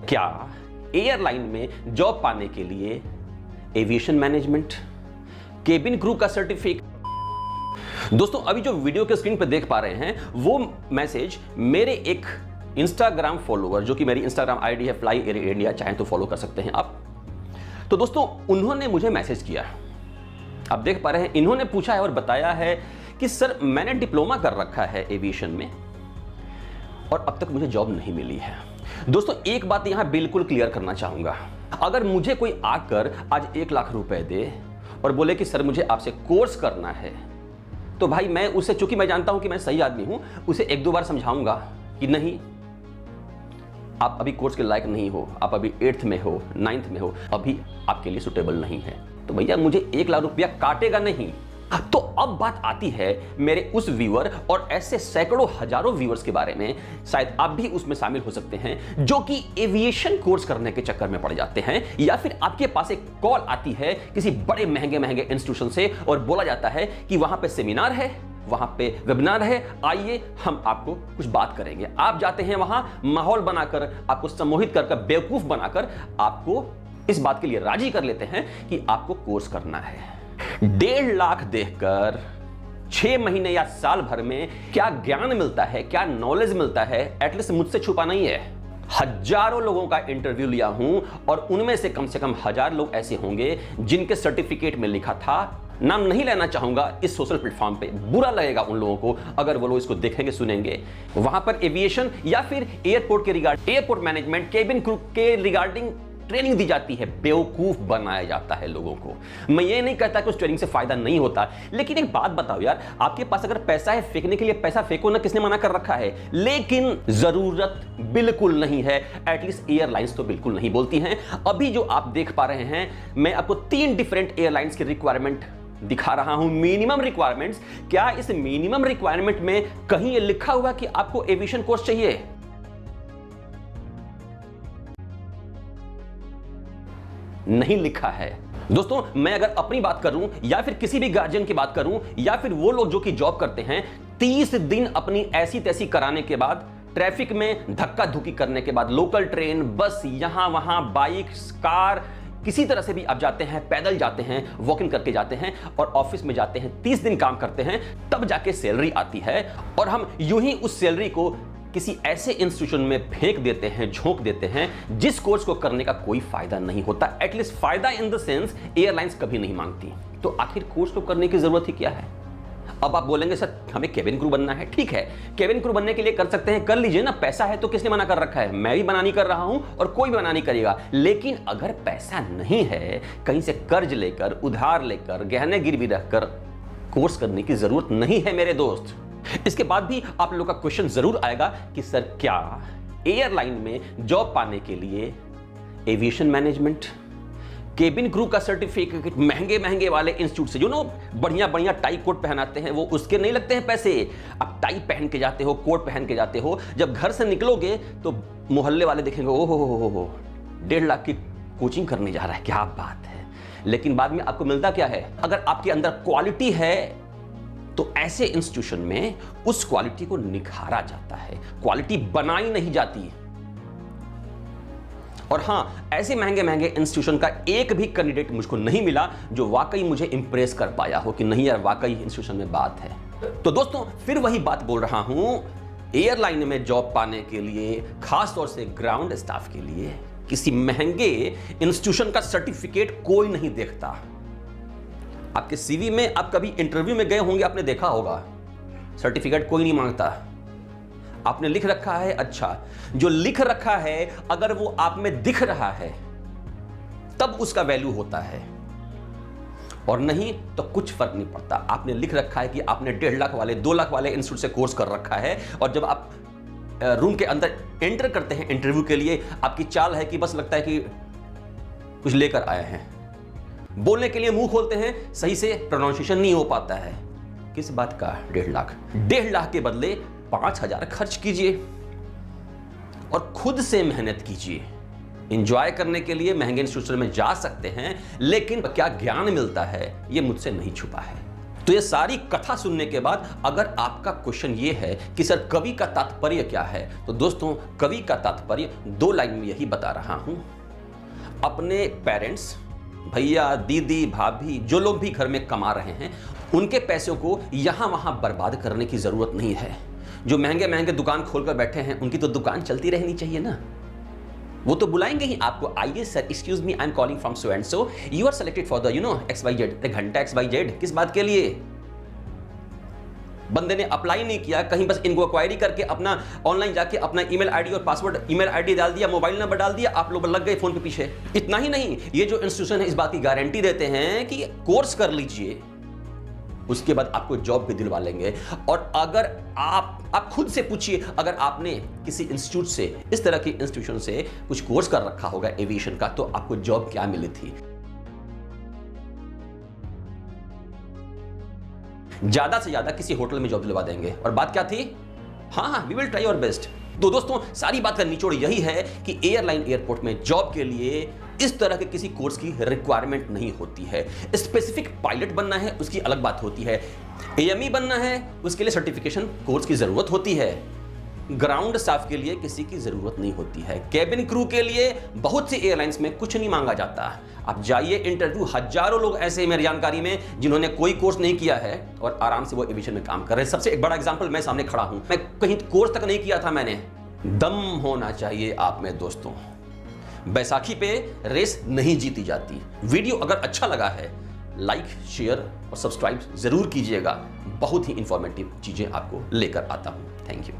क्या एयरलाइन में जॉब पाने के लिए एविएशन मैनेजमेंट, केबिन क्रू का सर्टिफिकेट। दोस्तों अभी जो वीडियो के स्क्रीन पर देख पा रहे हैं वो मैसेज मेरे एक इंस्टाग्राम फॉलोअर, जो कि मेरी इंस्टाग्राम आईडी है फ्लाई एयर इंडिया, चाहें तो फॉलो कर सकते हैं आप। तो दोस्तों उन्होंने मुझे मैसेज किया, आप देख पा रहे हैं, इन्होंने पूछा है और बताया है कि सर मैंने डिप्लोमा कर रखा है एविएशन में और अब तक मुझे जॉब नहीं मिली है। दोस्तों एक बात यहां बिल्कुल क्लियर करना चाहूंगा, अगर मुझे कोई आकर आज 1 लाख रुपए दे और बोले कि सर मुझे आपसे कोर्स करना है, तो भाई मैं उसे, चूंकि मैं जानता हूं कि मैं सही आदमी हूं, उसे 1-2 बार समझाऊंगा कि नहीं, आप अभी कोर्स के लायक नहीं हो, आप अभी 8th में हो, 9th में हो, अभी आपके लिए सुटेबल नहीं है। तो भैया मुझे 1 लाख रुपया काटेगा नहीं। तो अब बात आती है मेरे उस व्यूअर और ऐसे सैकड़ों हजारों व्यूअर्स के बारे में, शायद आप भी उसमें शामिल हो सकते हैं, जो कि एविएशन कोर्स करने के चक्कर में पड़ जाते हैं, या फिर आपके पास एक कॉल आती है किसी बड़े महंगे महंगे इंस्टीट्यूशन से और बोला जाता है कि वहां पे सेमिनार है, वहां पे वेबिनार है, आइए हम आपको कुछ बात करेंगे। आप जाते हैं वहां, माहौल बनाकर, आपको सम्मोहित कर बेवकूफ बनाकर आपको इस बात के लिए राजी कर लेते हैं कि आपको कोर्स करना है। 1.5 लाख देखकर 6 महीने या साल भर में क्या ज्ञान मिलता है, क्या नॉलेज मिलता है, एटलीस्ट मुझसे छुपा नहीं है। हजारों लोगों का इंटरव्यू लिया हूं और उनमें से कम 1000 लोग ऐसे होंगे जिनके सर्टिफिकेट में लिखा था, नाम नहीं लेना चाहूंगा इस सोशल प्लेटफॉर्म पे, बुरा लगेगा उन लोगों को अगर वो लोग इसको देखेंगे सुनेंगे, वहां पर एविएशन या फिर एयरपोर्ट के regard, airport management, cabin crew के रिगार्डिंग ट्रेनिंग दी जाती है, बेवकूफ बनाया जाता है लोगों को। मैं ये नहीं कहता कि उस ट्रेनिंग से फायदा नहीं होता, लेकिन एक बात बताओ यार, आपके पास अगर पैसा है फेंकने के लिए, पैसा फेंको ना, किसने मना कर रखा है, लेकिन जरूरत बिल्कुल नहीं है। एटलीस्ट एयरलाइंस तो बिल्कुल नहीं बोलती हैं। अभी जो आप देख पा रहे हैं, मैं आपको 3 डिफरेंट एयरलाइंस की रिक्वायरमेंट दिखा रहा हूं, मिनिमम रिक्वायरमेंट्स। क्या इस मिनिमम रिक्वायरमेंट में कहीं ये लिखा हुआ कि आपको एविएशन कोर्स चाहिए? नहीं लिखा है। दोस्तों मैं अगर अपनी बात करूं या फिर किसी भी गार्जियन की बात करूं या फिर वो लोग जो कि जॉब करते हैं, 30 दिन अपनी ऐसी तैसी कराने के बाद, ट्रैफिक में धक्का धुक्की करने के बाद, लोकल ट्रेन, बस, यहां वहां, बाइक, कार, किसी तरह से भी आप जाते हैं, पैदल जाते हैं, वॉकिंग करके जाते हैं और ऑफिस में जाते हैं, 30 दिन काम करते हैं, तब जाके सैलरी आती है और हम यूं ही उस सैलरी को किसी ऐसे इंस्टीट्यूशन में फेंक देते हैं, झोंक देते हैं जिस कोर्स को करने का कोई फायदा नहीं होता। एटलीस्ट फायदा इन द सेंस एयरलाइंस कभी नहीं मांगती। तो आखिर कोर्स को करने की जरूरत ही क्या है? अब आप बोलेंगे सर हमें केबिन क्रू बनना है, ठीक है, केबिन क्रू बनने के लिए कर सकते हैं, कर लीजिए ना, पैसा है तो किसने मना कर रखा है? मैं भी मना नहीं कर रहा हूं और कोई भी मना नहीं करेगा। लेकिन अगर पैसा नहीं है, कहीं से कर्ज लेकर, उधार लेकर, गहने गिरवी रखकर कोर्स करने की जरूरत नहीं है मेरे दोस्त। इसके बाद भी आप लोगों का क्वेश्चन जरूर आएगा कि सर क्या एयरलाइन में जॉब पाने के लिए एविएशन मैनेजमेंट, केबिन क्रू का सर्टिफिकेट, महंगे महंगे वाले इंस्टीट्यूट से जो ना बढ़िया बढ़िया टाई कोट पहनाते हैं, वो उसके नहीं लगते हैं पैसे? आप टाई पहन के जाते हो, कोट पहन के जाते हो, जब घर से निकलोगे तो मोहल्ले वाले देखेंगे, ओहो 1.5 लाख की कोचिंग करने जा रहा है, क्या बात है। लेकिन बाद में आपको मिलता क्या है? अगर आपके अंदर क्वालिटी है तो ऐसे इंस्टीट्यूशन में उस क्वालिटी को निखारा जाता है, क्वालिटी बनाई नहीं जाती। और हां, ऐसे महंगे महंगे इंस्टीट्यूशन का एक भी कैंडिडेट मुझको नहीं मिला जो वाकई मुझे इंप्रेस कर पाया हो कि नहीं यार वाकई इंस्टीट्यूशन में बात है। तो दोस्तों फिर वही बात बोल रहा हूं, एयरलाइन में जॉब पाने के लिए, खास तौर से ग्राउंड स्टाफ के लिए, किसी महंगे इंस्टीट्यूशन का सर्टिफिकेट कोई नहीं देखता। आपके सीवी में, आप कभी इंटरव्यू में गए होंगे, आपने देखा होगा सर्टिफिकेट कोई नहीं मांगता। आपने लिख रखा है, अच्छा, जो लिख रखा है अगर वो आप में दिख रहा है तब उसका वैल्यू होता है, और नहीं तो कुछ फर्क नहीं पड़ता। आपने लिख रखा है कि आपने 1.5 लाख वाले, 2 लाख वाले इंस्टीट्यूट से कोर्स कर रखा है, और जब आप रूम के अंदर एंटर करते हैं इंटरव्यू के लिए, आपकी चाल है कि बस लगता है कि कुछ लेकर आए हैं, बोलने के लिए मुंह खोलते हैं, सही से प्रोनाउंसिएशन नहीं हो पाता है। किस बात का 1.5 लाख? 1.5 लाख के बदले 5,000 खर्च कीजिए और खुद से मेहनत कीजिए। एंजॉय करने के लिए महंगे इंस्टीट्यूशन में जा सकते हैं, लेकिन क्या ज्ञान मिलता है ये मुझसे नहीं छुपा है। तो ये सारी कथा सुनने के बाद अगर आपका क्वेश्चन ये है कि सर कवि का तात्पर्य क्या है, तो दोस्तों कवि का तात्पर्य 2 लाइन में यही बता रहा हूं। अपने पेरेंट्स, भैया, दीदी, भाभी, जो लोग भी घर में कमा रहे हैं, उनके पैसों को यहां वहां बर्बाद करने की जरूरत नहीं है। जो महंगे महंगे दुकान खोलकर बैठे हैं, उनकी तो दुकान चलती रहनी चाहिए ना। वो तो बुलाएंगे ही आपको, आइए sir, excuse me, I am calling from so and so, you are selected for the XYZ। घंटा XYZ किस बात के लिए? बंदे ने अप्लाई नहीं किया, कहीं बस इंक्वायरी करके अपना ऑनलाइन जाके अपना ईमेल आईडी और पासवर्ड, ईमेल आईडी डाल दिया, मोबाइल नंबर डाल दिया, आप लोग लग गए फोन पे पीछे। इतना ही नहीं, ये जो इंस्टीट्यूशन है इस बात की गारंटी देते हैं कि कोर्स कर लीजिए, उसके बाद आपको जॉब भी दिलवा लेंगे। और अगर आप खुद से पूछिए, अगर आपने किसी इंस्टीट्यूट से, इस तरह के इंस्टीट्यूशन से कुछ कोर्स कर रखा होगा एविएशन का, तो आपको जॉब क्या मिली थी? ज्यादा से ज्यादा किसी होटल में जॉब दिलवा देंगे। और बात क्या थी? हाँ, we will try our best. तो दोस्तों सारी बात का निचोड़ यही है कि एयरलाइन एयरपोर्ट में जॉब के लिए इस तरह के किसी कोर्स की रिक्वायरमेंट नहीं होती है। स्पेसिफिक पायलट बनना है उसकी अलग बात होती है, AME बनना है उसके लिए सर्टिफिकेशन कोर्स की जरूरत होती है, ग्राउंड स्टाफ के लिए किसी की जरूरत नहीं होती है, केबिन क्रू के लिए बहुत सी एयरलाइंस में कुछ नहीं मांगा जाता। आप जाइए इंटरव्यू, हजारों लोग ऐसे मेरी जानकारी में जिन्होंने कोई कोर्स नहीं किया है और आराम से वो एविएशन में काम कर रहे हैं। सबसे एक बड़ा एग्जांपल मैं सामने खड़ा हूं, मैं कहीं कोर्स तक नहीं किया था मैंने। दम होना चाहिए आप में दोस्तों। बैसाखी पे रेस नहीं जीती जाती। वीडियो अगर अच्छा लगा है, लाइक, शेयर और सब्सक्राइब जरूर कीजिएगा। बहुत ही इंफॉर्मेटिव चीजें आपको लेकर आता हूं। Thank you.